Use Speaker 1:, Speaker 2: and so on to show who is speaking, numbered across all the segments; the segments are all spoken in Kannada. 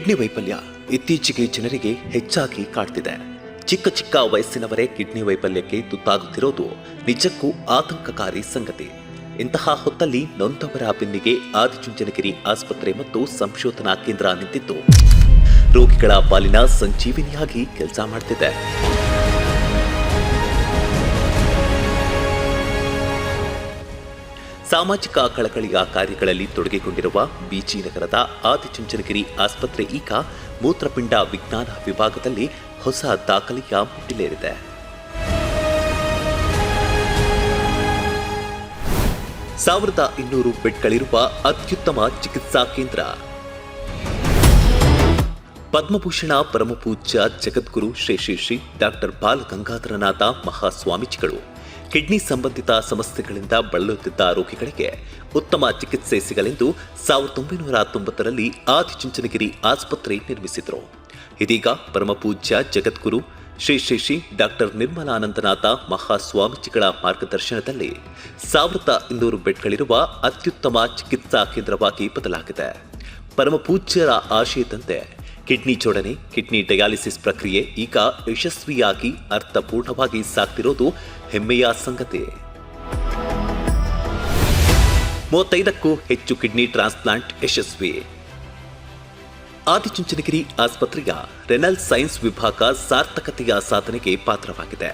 Speaker 1: ಕಿಡ್ನಿ ವೈಫಲ್ಯ ಇತ್ತೀಚೆಗೆ ಜನರಿಗೆ ಹೆಚ್ಚಾಗಿ ಕಾಡ್ತಿದೆ. ಚಿಕ್ಕ ಚಿಕ್ಕ ವಯಸ್ಸಿನವರೇ ಕಿಡ್ನಿ ವೈಫಲ್ಯಕ್ಕೆ ತುತ್ತಾಗುತ್ತಿರೋದು ನಿಜಕ್ಕೂ ಆತಂಕಕಾರಿ ಸಂಗತಿ. ಇಂತಹ ಹೊತ್ತಲ್ಲಿ ನೊಂದವರ ಬೆನ್ನಿಗೆ ಆದಿಚುಂಚನಗಿರಿ ಆಸ್ಪತ್ರೆ ಮತ್ತು ಸಂಶೋಧನಾ ಕೇಂದ್ರ ನಿಂತಿದ್ದು ರೋಗಿಗಳ ಪಾಲಿನ ಸಂಜೀವಿನಿಯಾಗಿ ಕೆಲಸ ಮಾಡ್ತಿದೆ. ಸಾಮಾಜಿಕ ಕಳಕಳಿಯ ಕಾರ್ಯಗಳಲ್ಲಿ ತೊಡಗಿಕೊಂಡಿರುವ ಬಿಜಿ ನಗರದ ಆದಿಚುಂಚನಗಿರಿ ಆಸ್ಪತ್ರೆ ಈಗ ಮೂತ್ರಪಿಂಡ ವಿಜ್ಞಾನ ವಿಭಾಗದಲ್ಲಿ ಹೊಸ ದಾಖಲೆಯ ಮೆಟ್ಟಿಲೇರಿದೆ. ಸಾವಿರದ 200 ಬೆಡ್ಗಳಿರುವ ಅತ್ಯುತ್ತಮ ಚಿಕಿತ್ಸಾ ಕೇಂದ್ರ. ಪದ್ಮಭೂಷಣ ಪರಮಪೂಜ್ಯ ಜಗದ್ಗುರು ಶ್ರೀ ಶ್ರೀ ಶ್ರೀ ಡಾಕ್ಟರ್ ಬಾಲಗಂಗಾಧರನಾಥ ಮಹಾಸ್ವಾಮೀಜಿಗಳು ಕಿಡ್ನಿ ಸಂಬಂಧಿತ ಸಮಸ್ಯೆಗಳಿಂದ ಬಳಲುತ್ತಿದ್ದ ರೋಗಿಗಳಿಗೆ ಉತ್ತಮ ಚಿಕಿತ್ಸೆ ಸಿಗಲೆಂದು 1990ರಲ್ಲಿ ಆದಿಚುಂಚನಗಿರಿ ಆಸ್ಪತ್ರೆ ನಿರ್ಮಿಸಿದರು. ಇದೀಗ ಪರಮಪೂಜ್ಯ ಜಗದ್ಗುರು ಶ್ರೀ ಶ್ರೀ ಶ್ರೀ ಡಾಕ್ಟರ್ ನಿರ್ಮಲಾನಂದನಾಥ ಮಹಾಸ್ವಾಮೀಜಿಗಳ ಮಾರ್ಗದರ್ಶನದಲ್ಲಿ 1200 ಬೆಡ್ಗಳಿರುವ ಅತ್ಯುತ್ತಮ ಚಿಕಿತ್ಸಾ ಕೇಂದ್ರವಾಗಿ ಬದಲಾಗಿದೆ. ಪರಮಪೂಜ್ಯರ ಆಶಯದಂತೆ ಕಿಡ್ನಿ ಜೋಡಣೆ, ಕಿಡ್ನಿ ಡಯಾಲಿಸಿಸ್ ಪ್ರಕ್ರಿಯೆ ಈಗ ಯಶಸ್ವಿಯಾಗಿ ಅರ್ಥಪೂರ್ಣವಾಗಿ ಸಾಗ್ತಿರೋದು ಹೆಮ್ಮೆಯ ಸಂಗತಿ. 35ಕ್ಕೂ ಹೆಚ್ಚು ಕಿಡ್ನಿ ಟ್ರಾನ್ಸ್ಪ್ಲಾಂಟ್ ಯಶಸ್ವಿ. ಆದಿಚುಂಚನಗಿರಿ ಆಸ್ಪತ್ರೆಯ ರೆನಲ್ ಸೈನ್ಸ್ ವಿಭಾಗ ಸಾರ್ಥಕತೆಯ ಸಾಧನೆಗೆ ಪಾತ್ರವಾಗಿದೆ.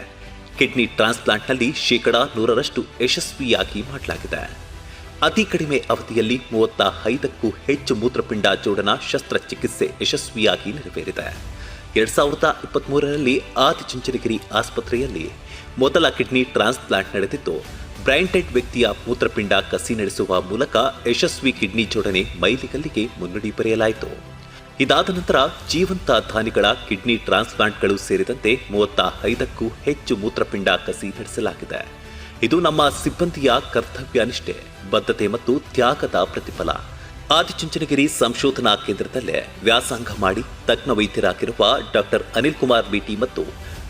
Speaker 1: ಕಿಡ್ನಿ ಟ್ರಾನ್ಸ್ಪ್ಲಾಂಟ್ನಲ್ಲಿ 100% ಯಶಸ್ವಿಯಾಗಿ ಮಾಡಲಾಗಿದೆ. ಅತಿ ಕಡಿಮೆ ಅವಧಿಯಲ್ಲಿ 35ಕ್ಕೂ ಹೆಚ್ಚು ಮೂತ್ರಪಿಂಡ ಜೋಡಣಾ ಶಸ್ತ್ರಚಿಕಿತ್ಸೆ ಯಶಸ್ವಿಯಾಗಿ ನೆರವೇರಿದೆ. 2023ರಲ್ಲಿ ಆದಿಚುಂಚನಗಿರಿ ಆಸ್ಪತ್ರೆಯಲ್ಲಿ ಮೊದಲ ಕಿಡ್ನಿ ಟ್ರಾನ್ಸ್ಪ್ಲಾಂಟ್ ನಡೆದಿದ್ದು, ಬ್ರೈನ್ ಡೆಡ್ ವ್ಯಕ್ತಿಯ ಮೂತ್ರಪಿಂಡ ಕಸಿ ನಡೆಸುವ ಮೂಲಕ ಯಶಸ್ವಿ ಕಿಡ್ನಿ ಜೋಡಣೆ ಮೈಲಿಗಲ್ಲಿಗೆ ಮುನ್ನುಡಿ ಬರೆಯಲಾಯಿತು. ಇದಾದ ನಂತರ ಜೀವಂತ ದಾನಿಗಳ ಕಿಡ್ನಿ ಟ್ರಾನ್ಸ್ಪ್ಲಾಂಟ್ಗಳು ಸೇರಿದಂತೆ 35ಕ್ಕೂ ಹೆಚ್ಚು ಮೂತ್ರಪಿಂಡ ಕಸಿ ನಡೆಸಲಾಗಿದೆ. ಇದು ನಮ್ಮ ಸಿಬ್ಬಂದಿಯ ಕರ್ತವ್ಯ ನಿಷ್ಠೆ, ಬದ್ಧತೆ ಮತ್ತು ತ್ಯಾಗದ ಪ್ರತಿಫಲ. ಆದಿಚುಂಚನಗಿರಿ ಸಂಶೋಧನಾ ಕೇಂದ್ರದಲ್ಲೇ ವ್ಯಾಸಂಗ ಮಾಡಿ ತಜ್ಞ ವೈದ್ಯರಾಗಿರುವ ಡಾಕ್ಟರ್ ಅನಿಲ್ ಕುಮಾರ್ ಬಿಟಿ ಮತ್ತು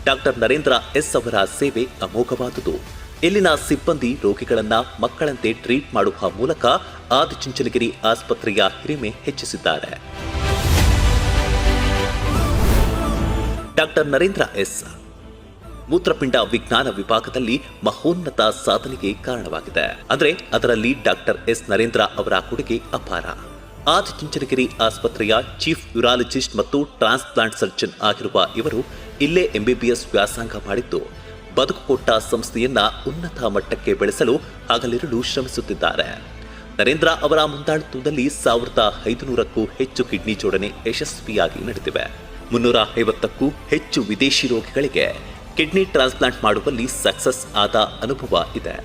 Speaker 1: ಡಾಕ್ಟರ್ ನರೇಂದ್ರ ಎಸ್ ಅವರ ಸೇವೆ ಅಮೋಘವಾದುದು. ಇಲ್ಲಿನ ಸಿಬ್ಬಂದಿ ರೋಗಿಗಳನ್ನ ಮಕ್ಕಳಂತೆ ಟ್ರೀಟ್ ಮಾಡುವ ಮೂಲಕ ಆದಿಚುಂಚನಗಿರಿ ಆಸ್ಪತ್ರೆಯ ಹಿರಿಮೆ ಹೆಚ್ಚಿಸಿದ್ದಾರೆ. ಡಾಕ್ಟರ್ ನರೇಂದ್ರ ಎಸ್ ಮೂತ್ರಪಿಂಡ ವಿಜ್ಞಾನ ವಿಭಾಗದಲ್ಲಿ ಮಹೋನ್ನತ ಸಾಧನೆಗೆ ಕಾರಣವಾಗಿದೆ. ಅಂದ್ರೆ ಅದರಲ್ಲಿ ಡಾಕ್ಟರ್ ಎಸ್ ನರೇಂದ್ರ ಅವರ ಕೊಡುಗೆ ಅಪಾರ. ಆದಿಚುಂಚನಗಿರಿ ಆಸ್ಪತ್ರೆಯ ಚೀಫ್ ಯೂರಾಲಜಿಸ್ಟ್ ಮತ್ತು ಟ್ರಾನ್ಸ್ಪ್ಲಾಂಟ್ ಸರ್ಜನ್ ಆಗಿರುವ ಇವರು ಇಲ್ಲೇ MBBS ವ್ಯಾಸಂಗ ಮಾಡಿದ್ದು, ಬದುಕು ಕೊಟ್ಟ ಸಂಸ್ಥೆಯನ್ನ ಉನ್ನತ ಮಟ್ಟಕ್ಕೆ ಬೆಳೆಸಲು ಹಗಲಿರುಳು ಶ್ರಮಿಸುತ್ತಿದ್ದಾರೆ. ನರೇಂದ್ರ ಅವರ ಮುಂದಾಳತ್ವದಲ್ಲಿ 1500ಕ್ಕೂ ಹೆಚ್ಚು ಕಿಡ್ನಿ ಜೋಡಣೆ ಯಶಸ್ವಿಯಾಗಿ ನಡೆದಿವೆ. 350ಕ್ಕೂ ಹೆಚ್ಚು ವಿದೇಶಿ ರೋಗಿಗಳಿಗೆ ಕಿಡ್ನಿ ಟ್ರಾನ್ಸ್ಪ್ಲಾಂಟ್ ಮಾಡುವಲ್ಲಿ ಸಕ್ಸಸ್ ಆದ ಅನುಭವ ಇದೆ.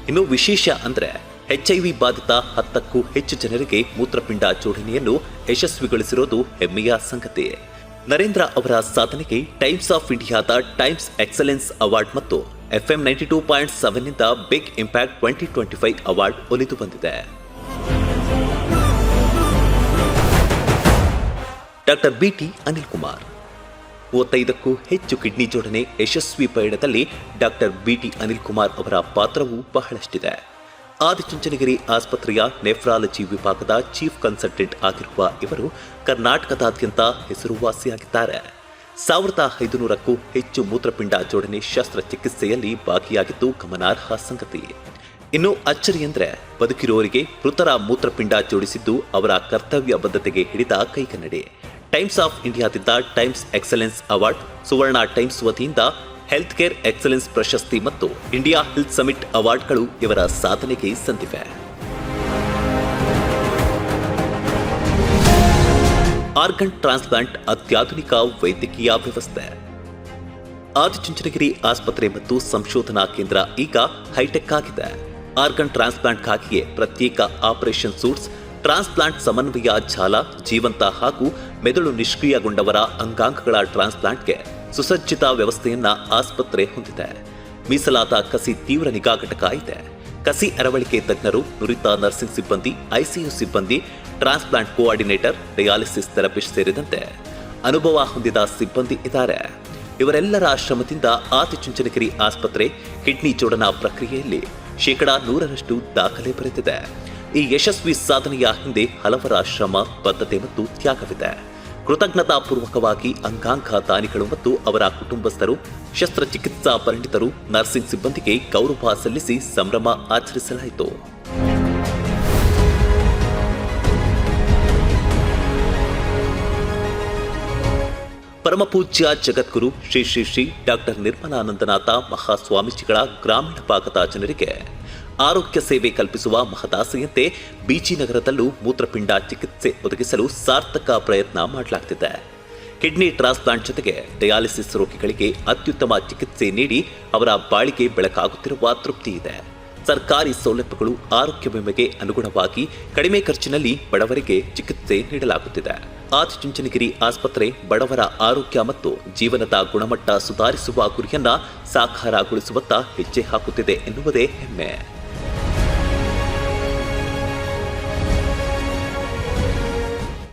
Speaker 1: ಇನ್ನು ವಿಶೇಷ ಅಂದ್ರೆ HIV ಬಾಧಿತ 10ಕ್ಕೂ ಹೆಚ್ಚು ಜನರಿಗೆ ಮೂತ್ರಪಿಂಡ ಜೋಡಣೆಯನ್ನು ಯಶಸ್ವಿಗೊಳಿಸಿರೋದು ಹೆಮ್ಮೆಯ ಸಂಗತಿ. ನರೇಂದ್ರ ಅವರ ಸಾಧನೆಗೆ ಟೈಮ್ಸ್ ಆಫ್ ಇಂಡಿಯಾದ ಟೈಮ್ಸ್ ಎಕ್ಸಲೆನ್ಸ್ ಅವಾರ್ಡ್ ಮತ್ತು FM 92.7ನಿಂದ ಬಿಗ್ ಇಂಪ್ಯಾಕ್ಟ್ 2025 ಅವಾರ್ಡ್ ಒಲಿದು ಬಂದಿದೆ. ಡಾಕ್ಟರ್ BT ಅನಿಲ್ ಕುಮಾರ್ 35ಕ್ಕೂ ಹೆಚ್ಚು ಕಿಡ್ನಿ ಜೋಡಣೆ ಯಶಸ್ವಿ ಪಯಣದಲ್ಲಿ ಡಾಕ್ಟರ್ BT ಅನಿಲ್ ಕುಮಾರ್ ಅವರ ಪಾತ್ರವೂ ಬಹಳಷ್ಟಿದೆ. ಆದಿಚುಂಚನಗಿರಿ ಆಸ್ಪತ್ರೆಯ ನೆಫ್ರಾಲಜಿ ವಿಭಾಗದ ಚೀಫ್ ಕನ್ಸಲ್ಟೆಂಟ್ ಆಗಿರುವ ಇವರು ಕರ್ನಾಟಕದಾದ್ಯಂತ ಹೆಸರುವಾಸಿಯಾಗಿದ್ದಾರೆ. 1500ಕ್ಕೂ ಹೆಚ್ಚು ಮೂತ್ರಪಿಂಡ ಜೋಡಣೆ ಶಸ್ತ್ರಚಿಕಿತ್ಸೆಯಲ್ಲಿ ಭಾಗಿಯಾಗಿದ್ದು ಗಮನಾರ್ಹ ಸಂಗತಿ. ಇನ್ನು ಅಚ್ಚರಿ ಎಂದ್ರೆ ಬದುಕಿರೋರಿಗೆ ಮೃತರ ಮೂತ್ರಪಿಂಡ ಜೋಡಿಸಿದ್ದು ಅವರ ಕರ್ತವ್ಯ ಬದ್ಧತೆಗೆ ಹಿಡಿದ ಕೈಗನ್ನಡಿ. ಟೈಮ್ಸ್ ಆಫ್ ಇಂಡಿಯಾದಿಂದ ಟೈಮ್ಸ್ ಎಕ್ಸಲೆನ್ಸ್ ಅವಾರ್ಡ್, ಸುವರ್ಣ ಟೈಮ್ಸ್ ವತಿಯಿಂದ ಹೆಲ್ತ್ ಕೇರ್ ಎಕ್ಸಲೆನ್ಸ್ ಪ್ರಶಸ್ತಿ ಮತ್ತು ಇಂಡಿಯಾ ಹೆಲ್ತ್ ಸಮಿಟ್ ಅವಾರ್ಡ್ಗಳು ಇವರ ಸಾಧನೆಗೆ ಸಂದಿವೆ. ಆರ್ಗನ್ ಟ್ರಾನ್ಸ್ಪ್ಲಾಂಟ್ ಅತ್ಯಾಧುನಿಕ ವೈದ್ಯಕೀಯ ವ್ಯವಸ್ಥೆ. ಆದಿಚುಂಚನಗಿರಿ ಆಸ್ಪತ್ರೆ ಮತ್ತು ಸಂಶೋಧನಾ ಕೇಂದ್ರ ಈಗ ಹೈಟೆಕ್ ಆಗಿದೆ. ಆರ್ಗನ್ ಟ್ರಾನ್ಸ್ಪ್ಲಾಂಟ್ಗಾಗಿಯೇ ಪ್ರತ್ಯೇಕ ಆಪರೇಷನ್ ಸೂಟ್ಸ್, ಟ್ರಾನ್ಸ್ಪ್ಲಾಂಟ್ ಸಮನ್ವಯ ಜಾಲ, ಜೀವಂತ ಹಾಗೂ ಮೆದುಳು ನಿಷ್ಕ್ರಿಯಗೊಂಡವರ ಅಂಗಾಂಗಗಳ ಟ್ರಾನ್ಸ್ಪ್ಲಾಂಟ್ಗೆ ಸುಸಜ್ಜಿತ ವ್ಯವಸ್ಥೆಯನ್ನ ಆಸ್ಪತ್ರೆ ಹೊಂದಿದೆ. ಮೀಸಲಾದ ಕಸಿ ತೀವ್ರ ನಿಗಾ ಘಟಕ ಇದೆ. ಕಸಿ ಅರವಳಿಕೆ ತಜ್ಞರು, ನುರಿತ ನರ್ಸಿಂಗ್ ಸಿಬ್ಬಂದಿ, ICU ಸಿಬ್ಬಂದಿ, ಟ್ರಾನ್ಸ್ಪ್ಲಾಂಟ್ ಕೋಆರ್ಡಿನೇಟರ್, ಡಯಾಲಿಸಿಸ್ ಥೆರಪಿಸ್ಟ್ ಸೇರಿದಂತೆ ಅನುಭವ ಹೊಂದಿದ ಸಿಬ್ಬಂದಿ ಇದ್ದಾರೆ. ಇವರೆಲ್ಲರ ಶ್ರಮದಿಂದ ಆದಿಚುಂಚನಗಿರಿ ಆಸ್ಪತ್ರೆ ಕಿಡ್ನಿ ಜೋಡಣಾ ಪ್ರಕ್ರಿಯೆಯಲ್ಲಿ 100% ದಾಖಲೆ ಬರೆದಿದೆ. ಈ ಯಶಸ್ವಿ ಸಾಧನೆಯ ಹಿಂದೆ ಹಲವರ ಶ್ರಮ, ಬದ್ಧತೆ ಮತ್ತು ತ್ಯಾಗವಿದೆ. ಕೃತಜ್ಞತಾಪೂರ್ವಕವಾಗಿ ಅಂಗಾಂಗ ದಾನಿಗಳು ಮತ್ತು ಅವರ ಕುಟುಂಬಸ್ಥರು, ಶಸ್ತ್ರಚಿಕಿತ್ಸಾ ಪರಿಣಿತರು, ನರ್ಸಿಂಗ್ ಸಿಬ್ಬಂದಿಗೆ ಗೌರವ ಸಲ್ಲಿಸಿ ಸಂಭ್ರಮ ಆಚರಿಸಲಾಯಿತು. ಪರಮಪೂಜ್ಯ ಜಗದ್ಗುರು ಶ್ರೀ ಶ್ರೀ ಶ್ರೀ ಡಾಕ್ಟರ್ ನಿರ್ಮಲಾನಂದನಾಥ ಮಹಾಸ್ವಾಮೀಜಿಗಳ ಗ್ರಾಮೀಣ ಭಾಗದ ಜನರಿಗೆ ಆರೋಗ್ಯ ಸೇವೆ ಕಲ್ಪಿಸುವ ಮಹದಾಸೆಯಂತೆ ಬಿಜಿನಗರದಲ್ಲೂ ಮೂತ್ರಪಿಂಡ ಚಿಕಿತ್ಸೆ ಒದಗಿಸಲು ಸಾರ್ಥಕ ಪ್ರಯತ್ನ ಮಾಡಲಾಗುತ್ತಿದೆ. ಕಿಡ್ನಿ ಟ್ರಾನ್ಸ್ಪ್ಲಾಂಟ್ ಜೊತೆಗೆ ಡಯಾಲಿಸಿಸ್ ರೋಗಿಗಳಿಗೆ ಅತ್ಯುತ್ತಮ ಚಿಕಿತ್ಸೆ ನೀಡಿ ಅವರ ಬಾಳಿಗೆ ಬೆಳಕಾಗುತ್ತಿರುವ ತೃಪ್ತಿ ಇದೆ. ಸರ್ಕಾರಿ ಸೌಲಭ್ಯಗಳು, ಆರೋಗ್ಯ ವಿಮೆಗೆ ಅನುಗುಣವಾಗಿ ಕಡಿಮೆ ಖರ್ಚಿನಲ್ಲಿ ಬಡವರಿಗೆ ಚಿಕಿತ್ಸೆ ನೀಡಲಾಗುತ್ತಿದೆ. ಆದಿಚುಂಚನಗಿರಿ ಆಸ್ಪತ್ರೆ ಬಡವರ ಆರೋಗ್ಯ ಮತ್ತು ಜೀವನದ ಗುಣಮಟ್ಟ ಸುಧಾರಿಸುವ ಗುರಿಯನ್ನ ಸಾಕಾರಗೊಳಿಸುವತ್ತ ಹೆಜ್ಜೆ ಹಾಕುತ್ತಿದೆ ಎನ್ನುವುದೇ ಹೆಮ್ಮೆ.